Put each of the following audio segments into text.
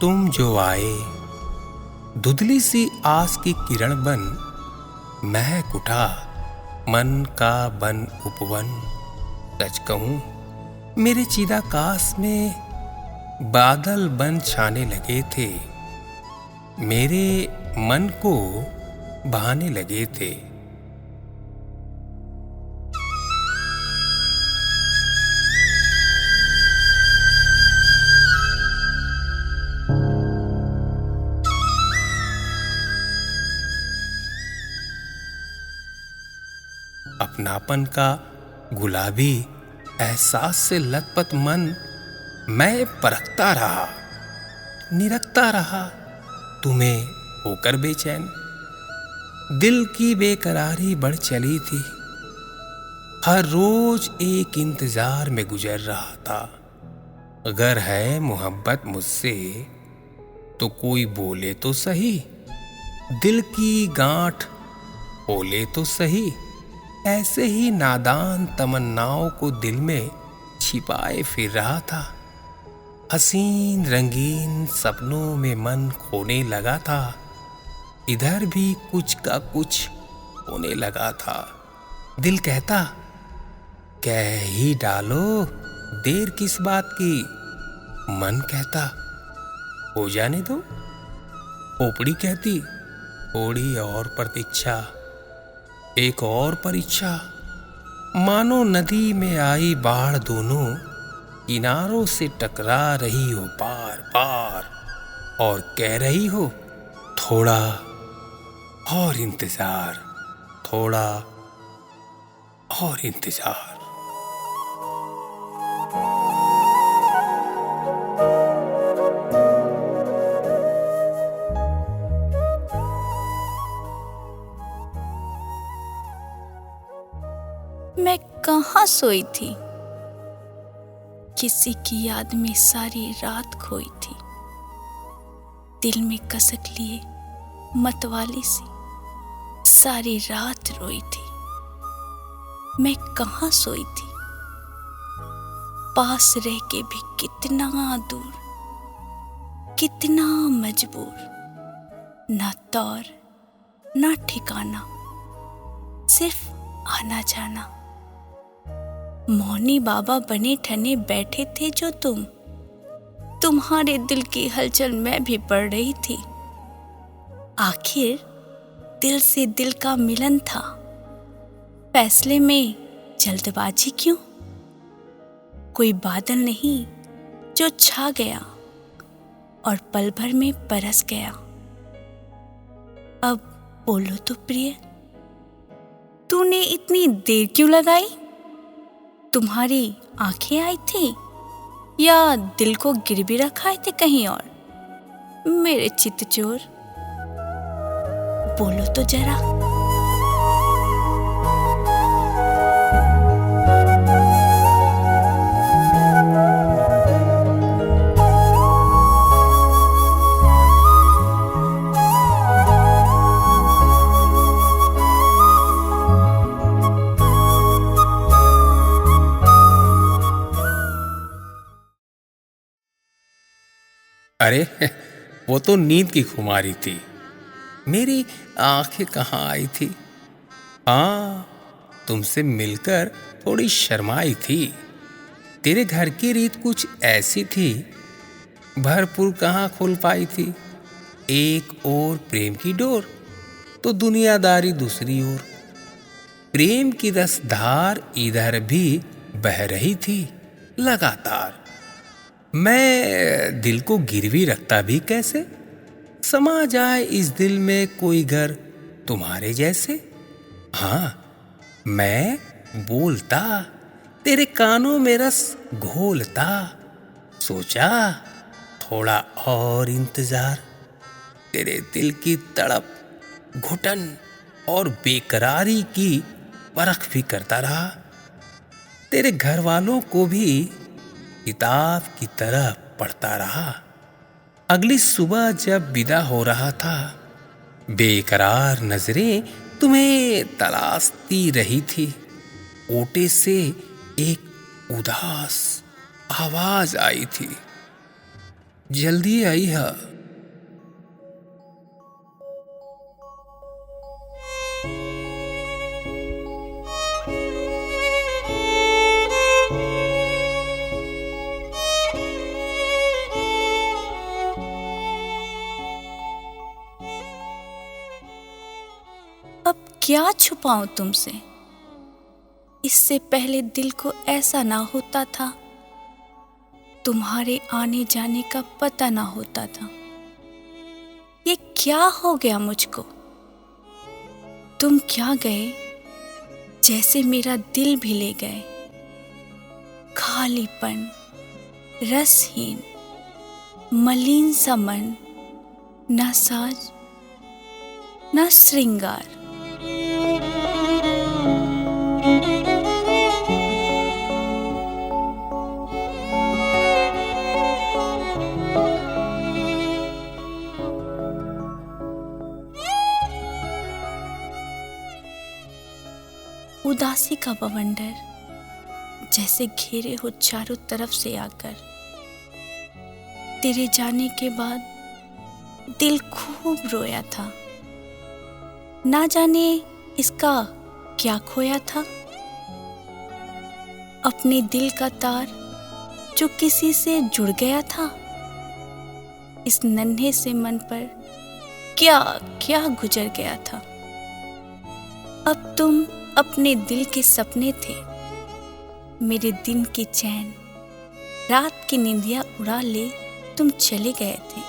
तुम जो आए धुंधली सी आस की किरण बन, महक उठा मन का बन उपवन। सच कहूं मेरे चिदाकाश में बादल बन छाने लगे थे, मेरे मन को बहाने लगे थे। अपनापन का गुलाबी एहसास से लथपथ मन मैं परखता रहा, निरखता रहा तुम्हें होकर बेचैन। दिल की बेकरारी बढ़ चली थी, हर रोज एक इंतजार में गुजर रहा था। अगर है मोहब्बत मुझसे तो कोई बोले तो सही, दिल की गांठ बोले तो सही। ऐसे ही नादान तमन्नाओं को दिल में छिपाए फिर रहा था। हसीन रंगीन सपनों में मन खोने लगा था, इधर भी कुछ का कुछ होने लगा था। दिल कहता कह ही डालो, देर किस बात की। मन कहता हो जाने दो। खोपड़ी कहती थोड़ी और प्रतीक्षा, एक और परीक्षा। मानो नदी में आई बाढ़ दोनों किनारों से टकरा रही हो पार पार, और कह रही हो थोड़ा और इंतजार, थोड़ा और इंतजार। मैं कहाँ सोई थी, किसी की याद में सारी रात खोई थी। दिल में कसक लिए मतवाली सी सारी रात रोई थी। मैं कहाँ सोई थी, पास रह के भी कितना दूर, कितना मजबूर। ना तौर ना ठिकाना, सिर्फ आना जाना। मौनी बाबा बने ठने बैठे थे जो तुम्हारे दिल की हलचल मैं भी पढ़ रही थी। आखिर दिल से दिल का मिलन था, फैसले में जल्दबाजी क्यों। कोई बादल नहीं जो छा गया और पल भर में बरस गया। अब बोलो तो प्रिय, तूने इतनी देर क्यों लगाई। तुम्हारी आंखें आई थी या दिल को गिरवी रखाए थे कहीं और। मेरे चित्त चोर, बोलो तो जरा। अरे वो तो नींद की खुमारी थी, मेरी आंखें कहाँ आई थी। हाँ, तुमसे मिलकर थोड़ी शर्माई थी। तेरे घर की रीत कुछ ऐसी थी, भरपूर कहाँ खुल पाई थी। एक ओर प्रेम की डोर तो दुनियादारी दूसरी ओर। प्रेम की रसधार इधर भी बह रही थी लगातार। मैं दिल को गिरवी रखता भी कैसे, समा जाए इस दिल में कोई घर तुम्हारे जैसे। हाँ, मैं बोलता तेरे कानों में रस घोलता, सोचा थोड़ा और इंतजार। तेरे दिल की तड़प, घुटन और बेकरारी की परख भी करता रहा। तेरे घर वालों को भी किताब की तरह पढ़ता रहा। अगली सुबह जब विदा हो रहा था, बेकरार नजरें तुम्हें तलाशती रही थी। ओटे से एक उदास आवाज आई थी, जल्दी आई है। अब क्या छुपाऊं तुमसे? इससे पहले दिल को ऐसा ना होता था, तुम्हारे आने जाने का पता ना होता था। ये क्या हो गया मुझको? तुम क्या गए जैसे मेरा दिल भी ले गए। खालीपन, रसहीन, मलिन सा मन, न साज न श्रृंगार। उदासी का बवंडर जैसे घेरे हो चारों तरफ से आकर। तेरे जाने के बाद दिल खूब रोया था, ना जाने इसका क्या खोया था। अपने दिल का तार जो किसी से जुड़ गया था, इस नन्हे से मन पर क्या क्या गुजर गया था। अब तुम अपने दिल के सपने थे, मेरे दिन की चैन, रात की नींदियां उड़ा ले तुम चले गए थे।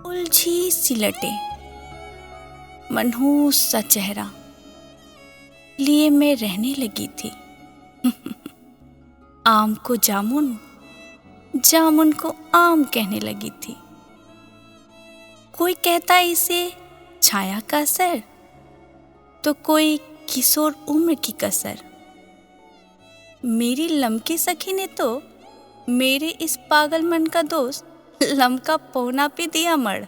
उलझी सी लटे, मनहूस सा चेहरा लिए मैं रहने लगी थी। आम को जामुन, जामुन को आम कहने लगी थी। कोई कहता इसे छाया का असर, तो कोई किशोर उम्र की कसर। मेरी लमकी सखी ने तो मेरे इस पागल मन का दोष लमका पौना पे दिया मड़।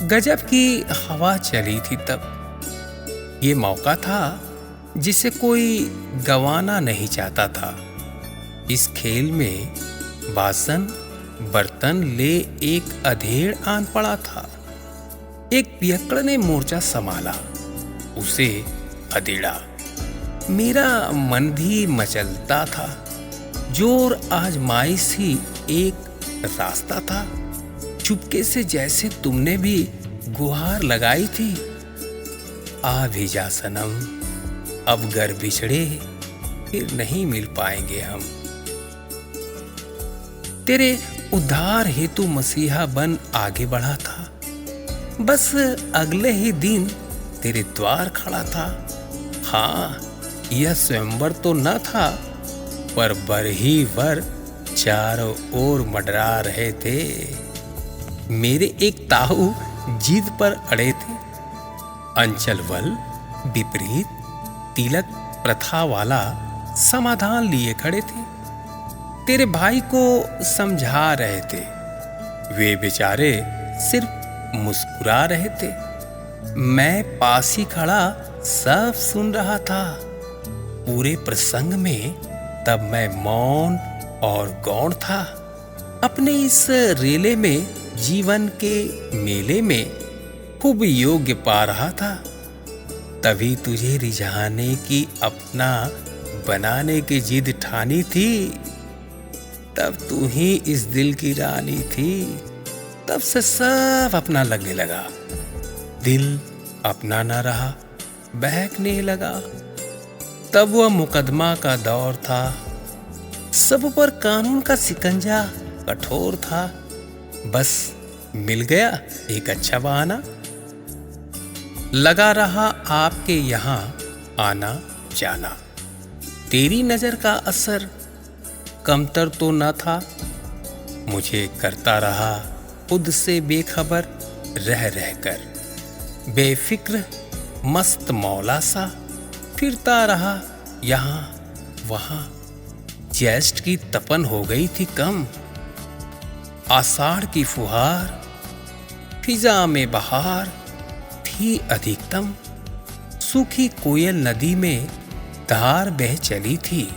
गजब की हवा चली थी तब। ये मौका था जिसे कोई गंवाना नहीं चाहता था। इस खेल में बासन बर्तन ले एक अधेड़ आन पड़ा था। एक पियक्कड़ ने मोर्चा संभाला, उसे अधेड़ा। मेरा मन भी मचलता था। जोर आजमाइश ही एक रास्ता था। चुपके से जैसे तुमने भी गुहार लगाई थी, आ भी जा सनम, अब घर बिछड़े फिर नहीं मिल पाएंगे हम। तेरे उद्धार हेतु मसीहा बन आगे बढ़ा था। बस अगले ही दिन तेरे द्वार खड़ा था। हाँ, यह स्वयंवर तो न था, पर वर ही वर चारों ओर मंडरा रहे थे। मेरे एक ताऊ जिद पर अड़े थे। अंचलवल विपरीत तिलक प्रथा वाला समाधान लिए खड़े थे। तेरे भाई को समझा रहे थे। वे बेचारे सिर्फ मुस्कुरा रहे थे। मैं पास ही खड़ा सब सुन रहा था। पूरे प्रसंग में तब मैं मौन और गौण था। अपने इस रेले में, जीवन के मेले में खूब योग्य पा रहा था। तभी तुझे रिझाने की, अपना बनाने की जिद ठानी थी। तब तू ही इस दिल की रानी थी। तब से सब अपना लगने लगा। दिल अपना ना रहा, बहकने लगा। तब वह मुकदमा का दौर था। सब पर कानून का शिकंजा कठोर था। बस मिल गया एक अच्छा बहाना। लगा रहा आपके यहाँ आना जाना। तेरी नजर का असर कमतर तो न था। मुझे करता रहा खुद से बेखबर रह रहकर, बेफिक्र मस्त मौला सा फिरता रहा यहाँ वहां। ज्येष्ठ की तपन हो गई थी कम, आषाढ़ की फुहार फिजा में बहार थी अधिकतम। सूखी कोयल नदी में धार बह चली थी,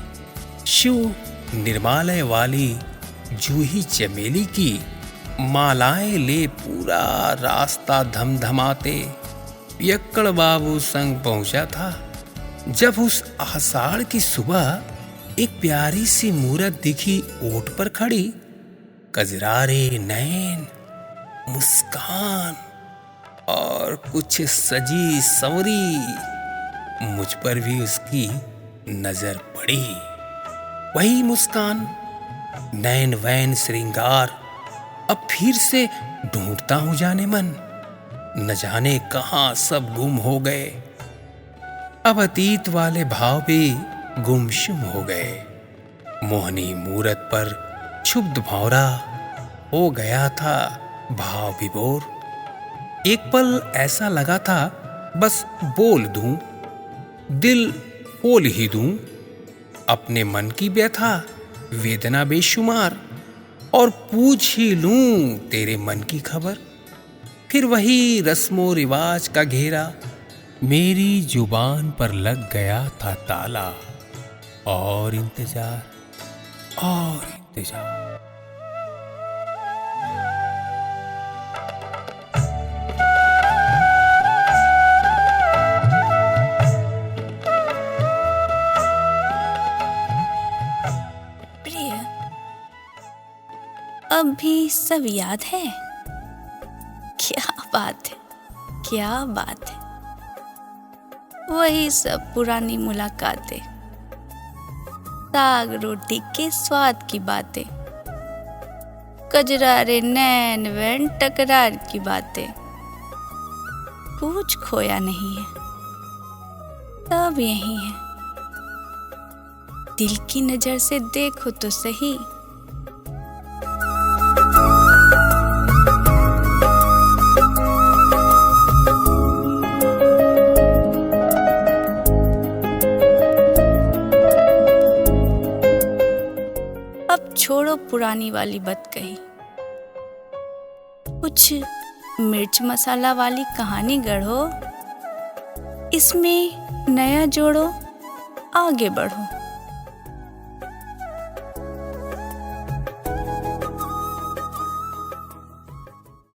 शिव निर्मालय वाली जूही चमेली की मालाएं ले पूरा रास्ता धमधमाते पियक्कड़ बाबू संग पहुंचा था। जब उस आषाढ़ की सुबह एक प्यारी सी मूरत दिखी ओट पर खड़ी, कजरारे नैन, मुस्कान और कुछ सजी संवरी, मुझ पर भी उसकी नजर पड़ी। वही मुस्कान, नैन वैन श्रृंगार, अब फिर से ढूंढता हूं जाने मन, न जाने कहां सब गुम हो गए। अब अतीत वाले भाव भी गुमशुम हो गए। मोहनी मूरत पर क्षुब्ध भौरा हो गया था भाव विभोर। एक पल ऐसा लगा था बस बोल दूं, दिल खोल ही दूं, अपने मन की व्यथा वेदना बेशुमार, और पूछ ही लूं तेरे मन की खबर। फिर वही रस्मो रिवाज का घेरा मेरी जुबान पर लग गया था ताला, और इंतजार और इंतजार। अब भी सब याद है? क्या बात है, क्या बात है। वही सब पुरानी मुलाकातें, साग रोटी के स्वाद की बातें, कजरारे नैन वैन टकरार की बातें। कुछ खोया नहीं है, सब यही है। दिल की नजर से देखो तो सही। छोड़ो पुरानी वाली बात कही, कुछ मिर्च मसाला वाली कहानी गढ़ो, इसमें नया जोड़ो, आगे बढ़ो।